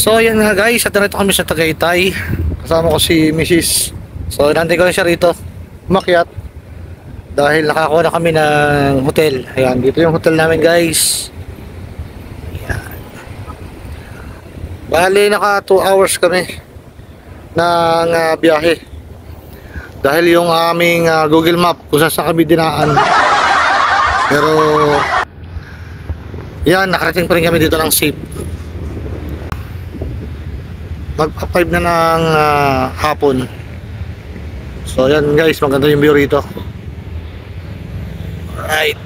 So yan nga guys, at narito kami sa Tagaytay. Kasama ko si Mrs. So nantay ko na siya rito umakyat dahil nakakuha na kami ng hotel. Ayan, dito yung hotel namin guys. Ayan. Bali naka 2 hours kami ng biyahe dahil yung aming Google Map kung saan kami dinaan. Pero yan, nakarating pa rin kami dito ng safe. Magpa 5 na ng hapon. So yan guys, maganda yung view rito. Alright.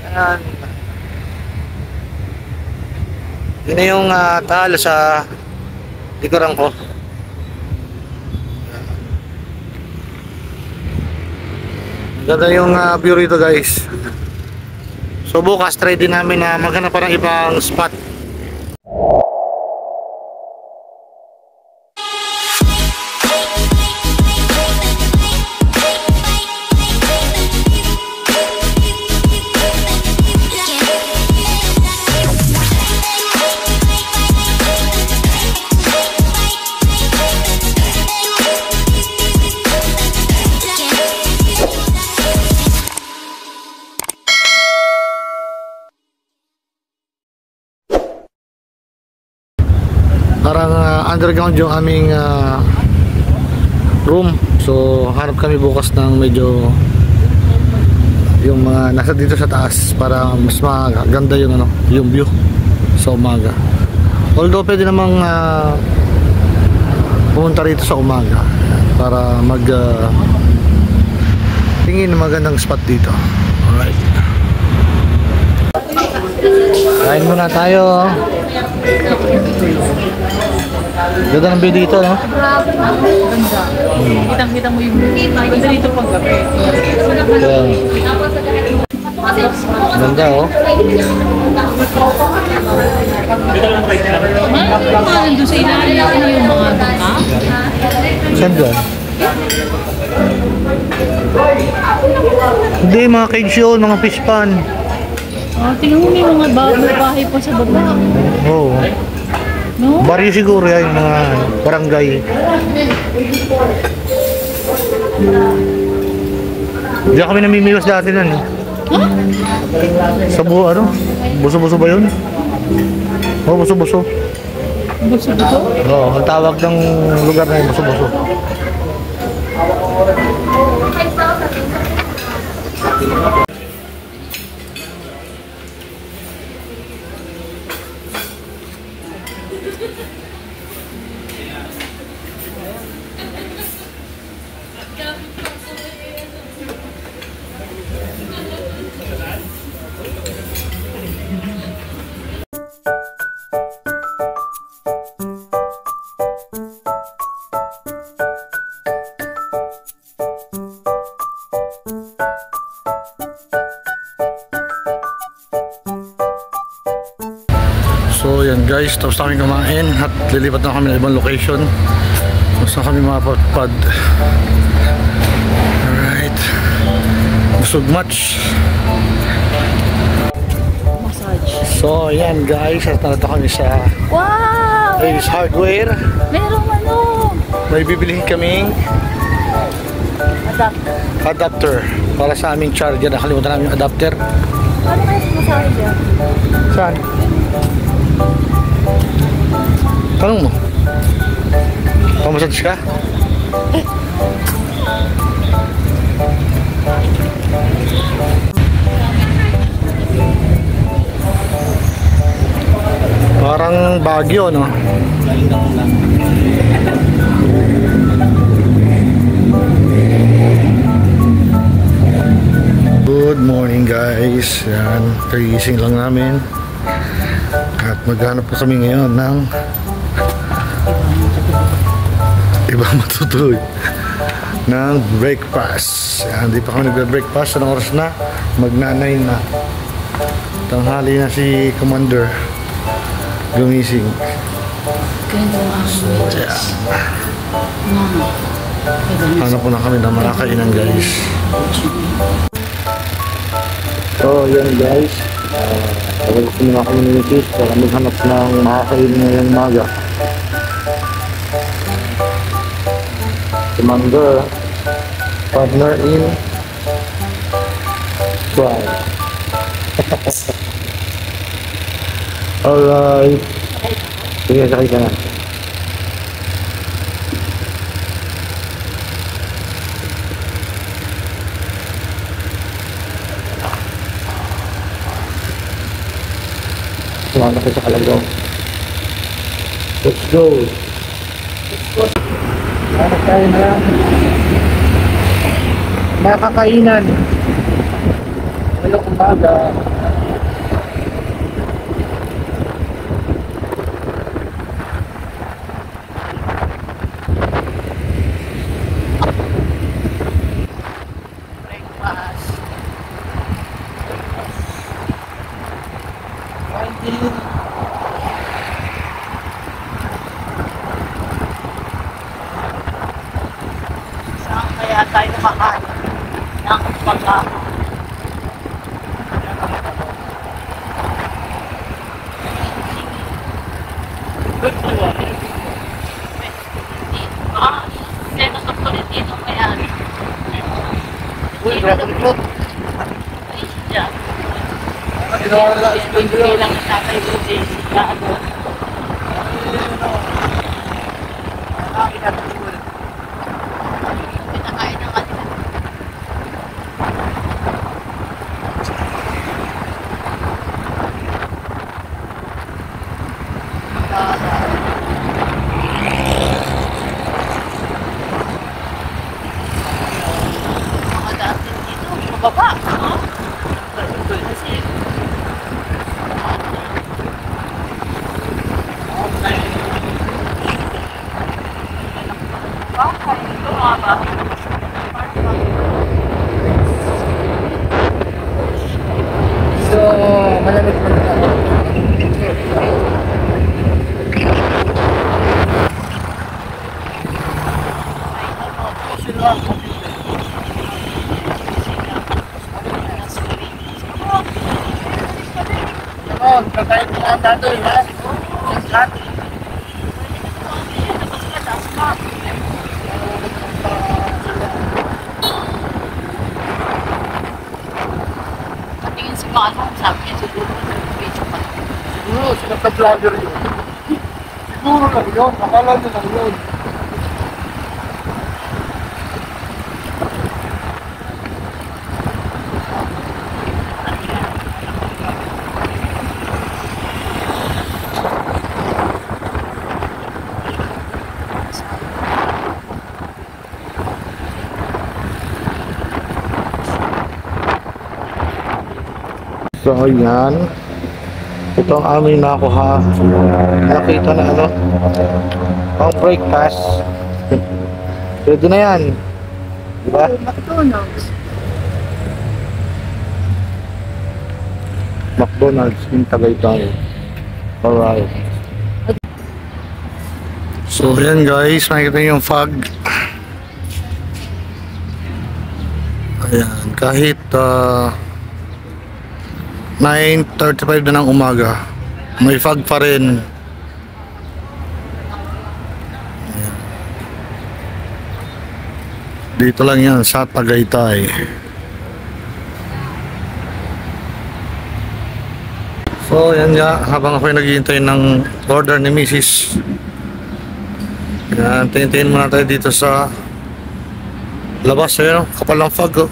Yan. Yun na yung talo sa likuran ko. Maganda yung view rito guys. So bukas try din namin na maghanap pa ng ibang spot. Parang underground yung aming room. So hanap kami bukas ng medyo yung mga nasa dito sa taas para mas maganda yung yung view sa umaga. Although pwede namang pumunta rito sa umaga para mag tingin ng magandang spot dito. Alright. Kain muna tayo. Ganda ng view dito, no? Ganda. Kitang-kita mo yung ganda dito pag gabi. Ganda, oh. Ano doon sa ilalim yung mga bangka? Saan doon? Hindi, mga cage yun, mga fish pan. Tingnan mo may mga bahay pa sa baba. Oo. No? Baryo siguro yan, yung mga barangay. Hindi kami namimiwas dati nun. Huh? Sa buso-buso ba yun? Oo, buso-buso. Buso-buso? Oo, ang tawag ng lugar na yun, buso-buso. So yan guys, tapos na kami kumain at lilipat na kami ng ibang location. Tapos na kami mapagpad. Alright. Busog much. Massage. So yan guys, at narito kami sa Wow! Ace Hardware. Merong ano? May bibilihin kaming adapter para sa aming charger. Nakalimutan namin yung adapter. Ano kaya sumasahe dyan? Saan? Tanong mo. Pamassage ka? Parang Baguio, no? Good morning guys. Yan, kagising lang namin. At maghanap po kami ngayon ng ibang matutuloy ng breakfast. Yan, hindi pa kami nagbe-breakfast. Anong oras na? Magnanay na. Tanghali na si Commander gumising. Ganito ang aking medyas. Hanap po na kami ng mga kainan guys. So So, yun guys. Gusto mo na kami ni Misis para maghanap ng makakain ngayong umaga. Commander, partner in crime. Alright. Sige, sakay ka na. Sumama ka sa Kalagaw. Let's go. Ano tayo na? Makakainan. Ngayong umaga. Saan kaya tayo makakain ng pagkain? Seno sa Tolentino kaya. Uy, dragon fruit. Ay, siya. Hindi Bilang tatay ko din. Pinakain ng kanila. Mga dati dito, mababa. Kasi So, malamig mo na ako. Kakain mo ang datoy, ha? Lahat. patingin si Manong, sabi niya siguro nag-video pa. Siguro, sinagka-vlogger yun. Siguro lang yun. Akala nyo lang yun. So, ayan. Ito ang aming nakuha. Nakita na ano. Pang breakfast. Pwede na yan. Diba? McDonald's. McDonald's in Tagaytay. Alright. So, ayan guys. Makikita niyo yung fog. Ayan. Kahit 9:35 na ng umaga, may fog pa rin. Ayan. Dito lang yan sa Tagaytay. So yan nga, habang ako'y naghihintay ng order ni Mrs. Yan, tingin muna tayo dito sa labas. Ayun, kapal ng fog, oh.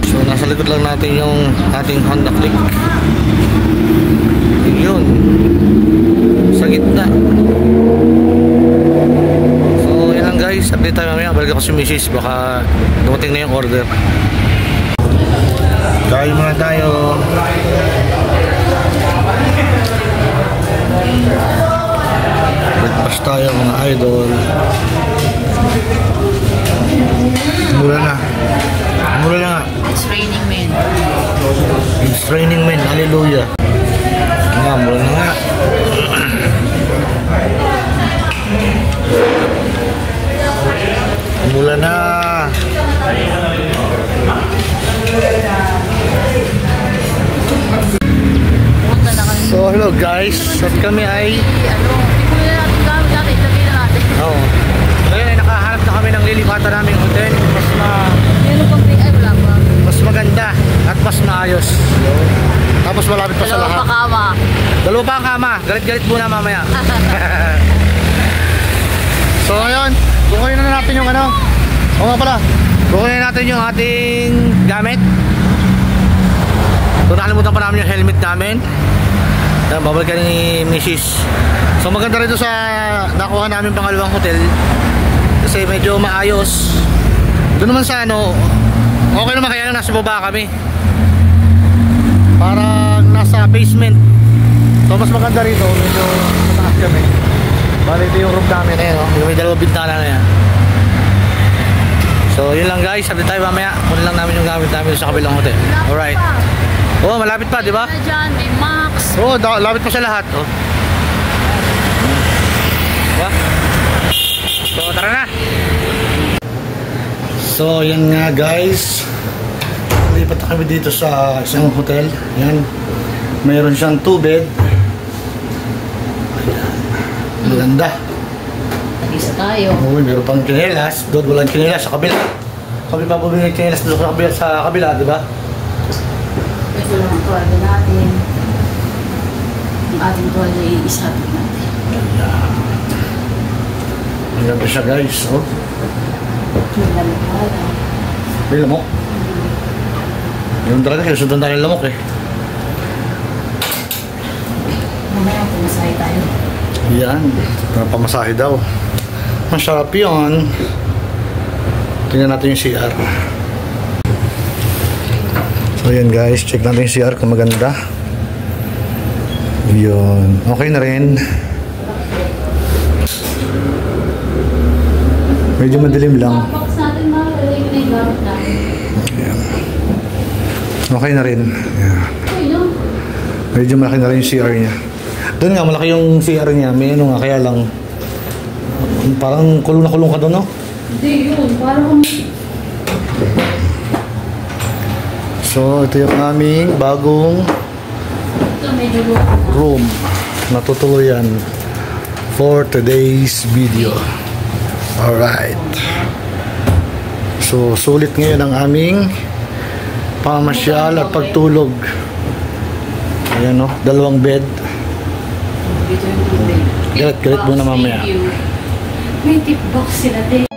So nasa likod lang natin yung ating Honda Click. Yun, sa gitna. So yan lang guys, update tayo mamaya. Balik ako si Mrs. Baka dumating na yung order. Kain muna tayo. Breakfast tayo mga idol. Mura na. Mura na nga. It's raining men. It's raining men. Hallelujah. Nga, mura na nga. Mura na. Hello guys, at kami ay Hindi ko na natin gamit natin. Ilagay na natin. oh, ngayon ay nakahanap na kami ng lilipatan naming hotel. Meron pang ay wala pa. Mas maganda at mas maayos. Tapos malapit pa sa Dalawa pa lahat. kama. Dalawa pa ang kama. Galit-galit muna mamaya. So ngayon, kukunin na natin yung ano. Oo nga pala. Kukunin natin yung ating gamit. So nakalimutan pa namin yung helmet namin. Yan, babalikan ni Mrs. So maganda rin ito sa nakuha namin pangalawang hotel. Kasi medyo maayos. Doon naman sa ano, okay naman kaya lang nasa baba kami. Parang nasa basement. So mas maganda rito, medyo mataas kami. Bali ito yung room namin, ayan o, yung may dalawang bintana na yan. So yun lang guys, sabi tayo mamaya, kunin lang namin yung gamit namin sa kabilang hotel. Alright. Oh, malapit pa, di ba? Dyan, may Max. Oh, lapit pa sa lahat. Oh. Diba? So tara na. So yan nga guys, lipat na kami dito sa isang hotel. Yan, mayroon siyang 2 bed. Maganda. Isa tayo. Oo, meron pang chinelas. Doon walang chinelas sa kabila. Kami pa bumili ng chinelas doon sa kabila, di ba? Ito lang ang tuwalya natin. Ang ating tuwalya ay isabit natin. Maganda siya guys. Oh. May lamok na wala. May lamok. Yung talaga, sundan tayo ng lamok eh. Mamaya pumasahe tayo. Yan, pamasahe daw. Masarap yun. Tingnan natin yung CR. So yan guys, check natin yung CR kung maganda. Yun, okay na rin. Medyo madilim lang. Box natin mga lalagay na yung gamit natin. Yan. Okay na rin. Yan. Okay no? Medyo malaki na rin yung CR niya. Doon nga, malaki yung CR niya. May ano nga, kaya lang parang kulong na kulong ka doon, no? Hindi yun, parang So, ito yung aming bagong ito medyo room na tutuluyan for today's video. Alright. So, sulit ngayon ang aming pamasyal at pagtulog. Ayan, no? 2 bed. dito yung tubig. Galit muna mamaya. May tip box sila din.